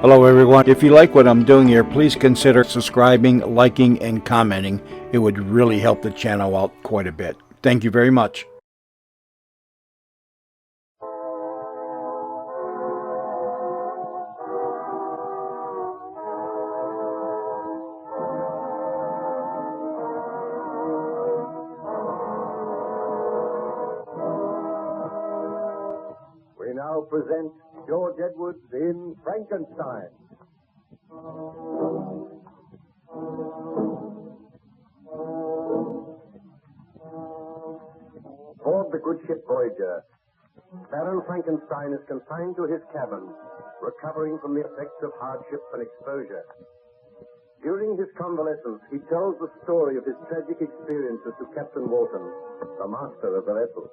Hello everyone. If you like what I'm doing here, please consider subscribing, liking, and commenting. It would really help the channel out quite a bit. Thank you very much. We now present George Edwards in Frankenstein. Aboard the good ship Voyager, Baron Frankenstein is confined to his cabin, recovering from the effects of hardship and exposure. During his convalescence, he tells the story of his tragic experiences to Captain Walton, the master of the vessel.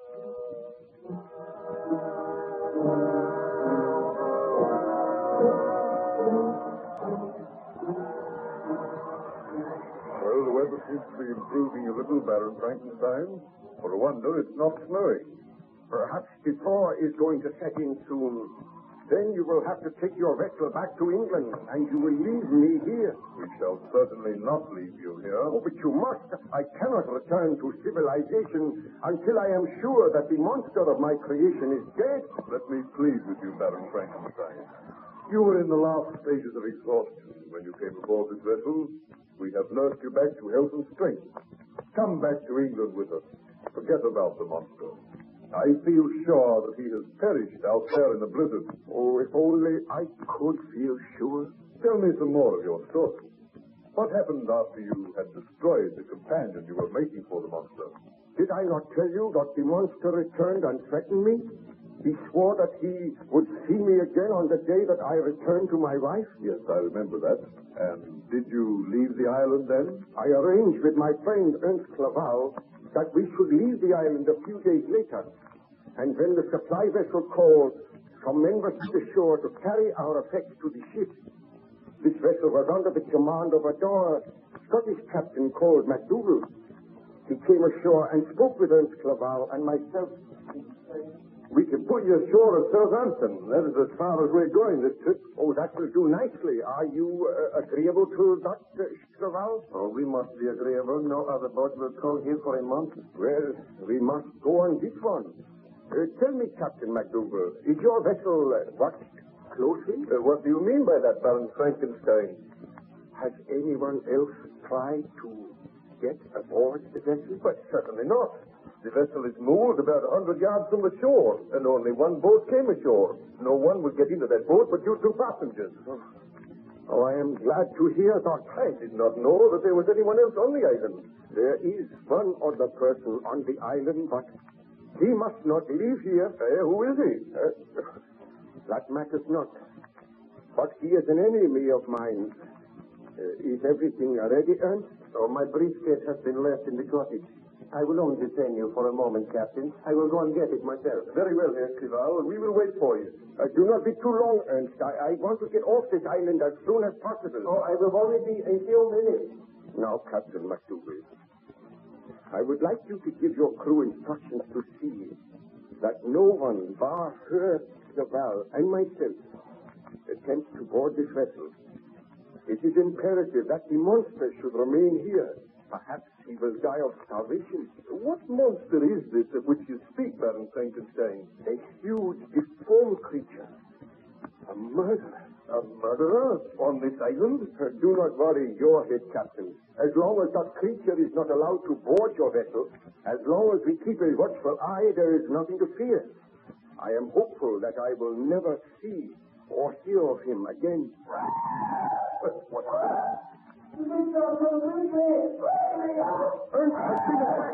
Well, the weather seems to be improving a little, Baron Frankenstein. For a wonder, it's not snowing. Perhaps the thaw is going to set in soon. Then you will have to take your vessel back to England, and you will leave me here. We shall certainly not leave you here. Oh, but you must. I cannot return to civilization until I am sure that the monster of my creation is dead. Let me plead with you, Baron Frankenstein. You were in the last stages of exhaustion when you came aboard this vessel. We have nursed you back to health and strength. Come back to England with us. Forget about the monster. I feel sure that he has perished out there in the blizzard. Oh, if only I could feel sure. Tell me some more of your story. What happened after you had destroyed the companion you were making for the monster? Did I not tell you that the monster returned and threatened me? He swore that he would see me again on the day that I returned to my wife. Yes, I remember that. And did you leave the island then? I arranged with my friend Ernst Clerval that we should leave the island a few days later. And when the supply vessel called, some men were to the shore to carry our effects to the ship. This vessel was under the command of a Scottish captain called MacDougall. He came ashore and spoke with Ernst Clerval and myself. We can put you ashore at Southampton. That is as far as we're going this trip. Oh, that will do nicely. Are you agreeable to that, Clerval? Oh, we must be agreeable. No other boat will come here for a month. Well, we must go on this one. Tell me, Captain MacDougall, is your vessel watched closely? What do you mean by that, Baron Frankenstein? Has anyone else tried to get aboard the vessel? But certainly not. The vessel is moored about 100 yards from the shore, and only one boat came ashore. No one would get into that boat but you two passengers. Oh, I am glad to hear that. I did not know that there was anyone else on the island. There is one other person on the island, but he must not leave here. Who is he? That matters not. But he is an enemy of mine. Is everything ready, Ernst? Oh, my briefcase has been left in the cottage. I will only detain you for a moment, Captain. I will go and get it myself. Very well, Herr Clerval. We will wait for you. Do not be too long, Ernst. I want to get off this island as soon as possible. Oh, I will only be a few minutes. Now, Captain MacDougall, I would like you to give your crew instructions to see that no one, bar her, Clerval, and myself, attempts to board this vessel. It is imperative that the monster should remain here. Perhaps he will die of starvation. What monster is this of which you speak, Baron Frankenstein? A huge, deformed creature. A murderer. A murderer on this island? Do not worry your head, Captain. As long as that creature is not allowed to board your vessel, as long as we keep a watchful eye, there is nothing to fear. I am hopeful that I will never see or hear of him again. What? Ernst,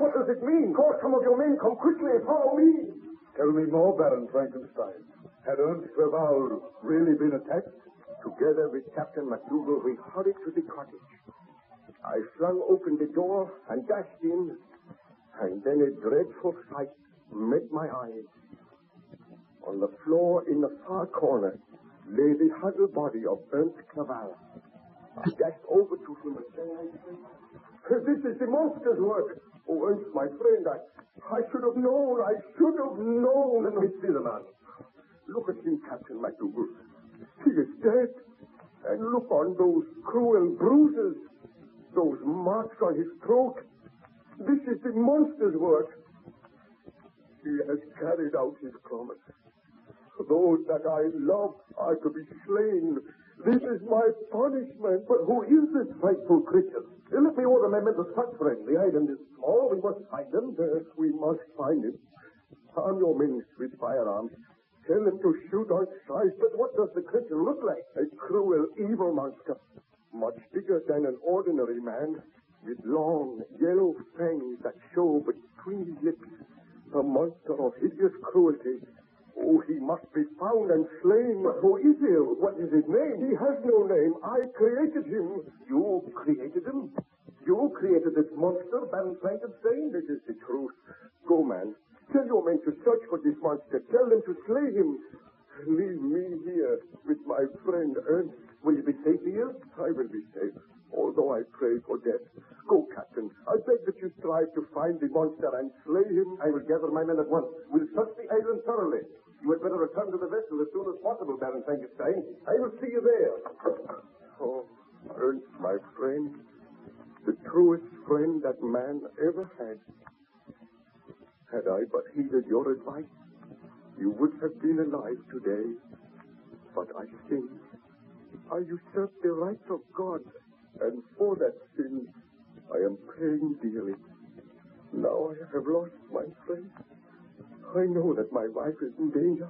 what does it mean? Call some of your men. Come quickly. Follow me. Tell me more, Baron Frankenstein. Had Ernst Clerval really been attacked? Together with Captain MacDougall, we hurried to the cottage. I flung open the door and dashed in, and then a dreadful sight met my eyes. On the floor in the far corner lay the huddled body of Ernst Clerval. I dashed over to him and said, "This is the monster's work. Oh, Ernst, my friend, I should have known. I should have known." Let me see the man. Look at him, Captain MacDougall. He is dead. And look on those cruel bruises, those marks on his throat. This is the monster's work. He has carried out his promise. Those that I love are to be slain. This is my punishment. But who is this frightful creature? Let me order my men to search for him. The island is small. We must find him. Yes, we must find him. Arm your men with firearms. Tell them to shoot our sight. But what does the creature look like? A cruel, evil monster. Much bigger than an ordinary man, with long, yellow fangs that show between his lips. A monster of hideous cruelty. Oh, he must be found and slain. But who is he? What is his name? He has no name. I created him. You created him? You created this monster, Baron Frankenstein? This is the truth. Go, man. Tell your men to search for this monster. Tell them to slay him. Leave me here with my friend Ernst. Will you be safe here? I will be safe, although I pray for death. Go, Captain. I beg that you strive to find the monster and slay him. I will gather my men at once. We'll search the island thoroughly. You had better return to the vessel as soon as possible, Baron Frankenstein. I will see you there. Oh, Ernst, my friend, the truest friend that man ever had. Had I but heeded your advice, you would have been alive today. But I sinned. I usurped the rights of God, and for that sin, I am paying dearly. Now I have lost my friend. I know that my wife is in danger.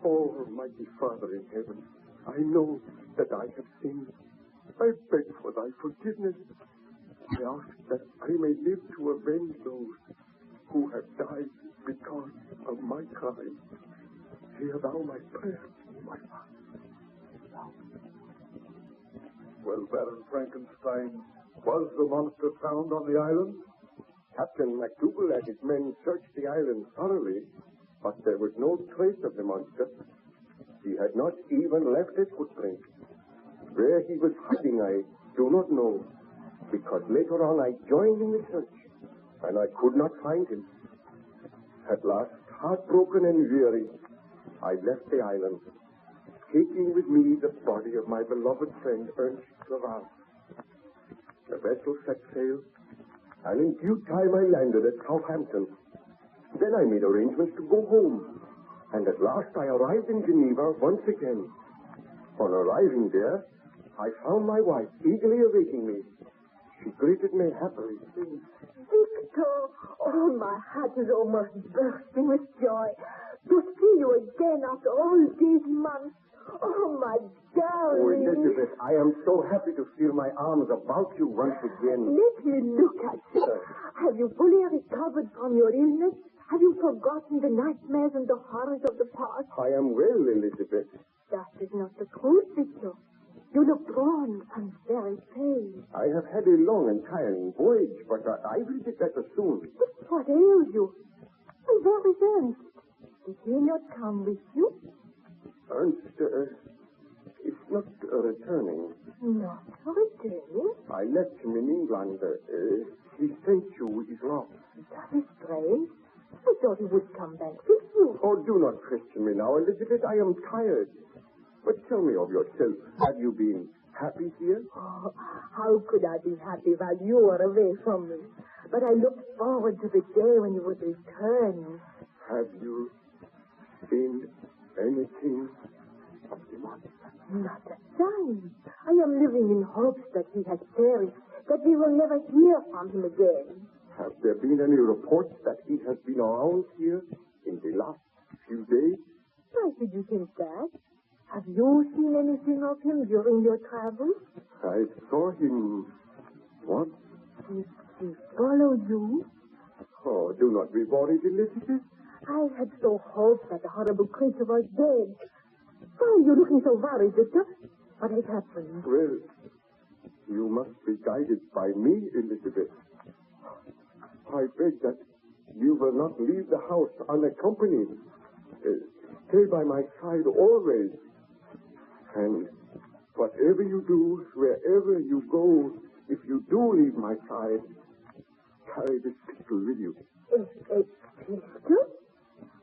Oh, Almighty Father in heaven, I know that I have sinned. I beg for thy forgiveness. I ask that I may live to avenge those who have died because of my crime. Hear thou my prayer, my Father. Well, Baron Frankenstein, was the monster found on the island? Captain MacDougall and his men searched the island thoroughly, but there was no trace of the monster. He had not even left his footprint. Where he was hiding, I do not know, because later on I joined in the search, and I could not find him. At last, heartbroken and weary, I left the island, taking with me the body of my beloved friend Ernst Clerval. The vessel set sail, and in due time I landed at Southampton. Then I made arrangements to go home, and at last I arrived in Geneva once again. On arriving there, I found my wife eagerly awaiting me. She greeted me happily. Victor! Oh, my heart is almost bursting with joy to see you again after all these months. Oh, my darling. Oh, Elizabeth, I am so happy to feel my arms about you once again. Let me look at you. Have you fully recovered from your illness? Have you forgotten the nightmares and the horrors of the past? I am well, Elizabeth. That is not the truth, Victor. You look drawn and very pale. I have had a long and tiring voyage, but I will get better soon. But what ails you? And where is Ernst? Did he not come with you? Ernst is not returning. Not returning? I left him in England. He sent you his love. That is strange. I thought he would come back with you. Oh, do not question me now, Elizabeth. I am tired. But tell me of yourself. Have you been happy here? Oh, how could I be happy while you were away from me? But I looked forward to the day when you would return. Have you seen anything of the monster? Not a sign. I am living in hopes that he has perished, that we will never hear from him again. Have there been any reports that he has been around here in the last few days? Why should you think that? Have you seen anything of him during your travels? I saw him once. Did he follow you? Oh, do not be worried, Elizabeth. I had so hoped that the horrible creature was dead. Why are you looking so worried, Victor? What has happened? Well, you must be guided by me, Elizabeth. I beg that you will not leave the house unaccompanied. Stay by my side always. And whatever you do, wherever you go, if you do leave my side, carry this pistol with you. A pistol?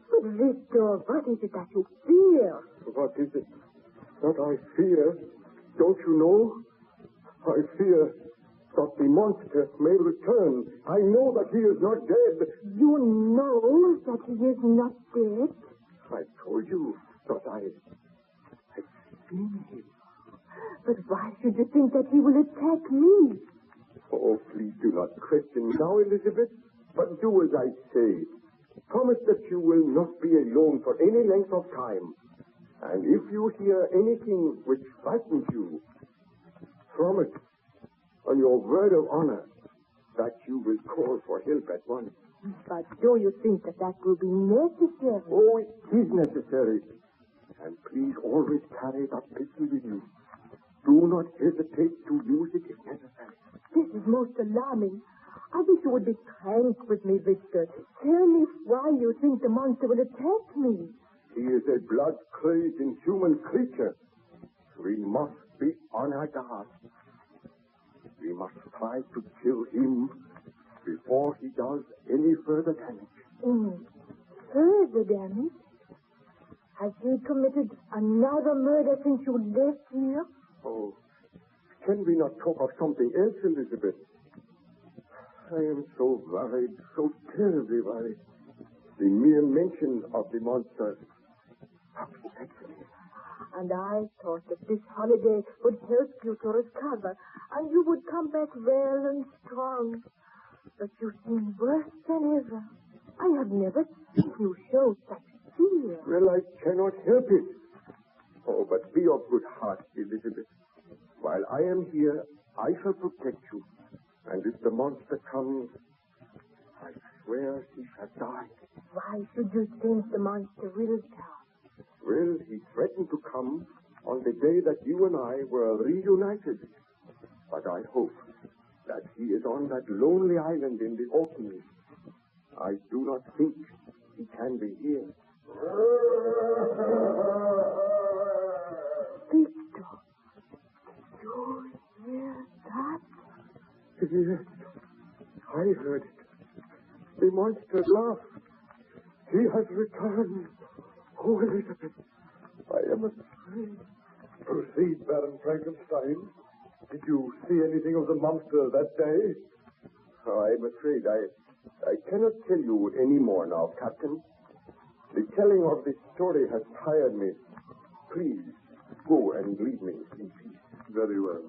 But Victor, what is it that you fear? What is it that I fear? Don't you know? I fear that the monster may return. I know that he is not dead. You know that he is not dead? I told you that I've seen him. But why should you think that he will attack me? Oh, please do not question me now, Elizabeth. But do as I say. Promise that you will not be alone for any length of time. And if you hear anything which frightens you, promise on your word of honor that you will call for help at once. But do you think that will be necessary? Oh, it is necessary. And please always carry that pistol with you. Do not hesitate to use it if necessary. This is most alarming. I wish you would be frank with me, Victor. Tell me why you think the monster will attack me. He is a blood-crazed inhuman creature. We must be on our guard. We must try to kill him before he does any further damage. Further damage? Has he committed another murder since you left here? Oh, can we not talk of something else, Elizabeth? I am so worried, so terribly worried. The mere mention of the monster upsets me. And I thought that this holiday would help you to recover, and you would come back well and strong. But you seem worse than ever. I have never seen you show such fear. Well, I cannot help it. Oh, but be of good heart, Elizabeth. While I am here, I shall protect you. And if the monster comes, I swear he shall die. Why should you think the monster will come? Well, he threatened to come on the day that you and I were reunited. But I hope that he is on that lonely island in the Orkneys. I do not think he can be here. Victor, you hear that? Yes, I heard it. The monster laughed. He has returned. Oh, Elizabeth, I am afraid. Proceed, Baron Frankenstein. Did you see anything of the monster that day? Oh, I'm afraid I cannot tell you any more now, Captain. The telling of this story has tired me. Please, go and leave me in peace. Very well.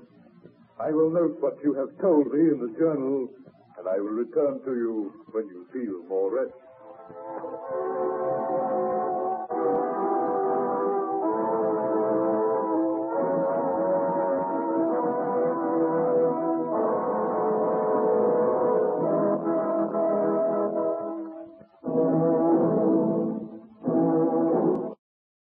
I will note what you have told me in the journal, and I will return to you when you feel more rest.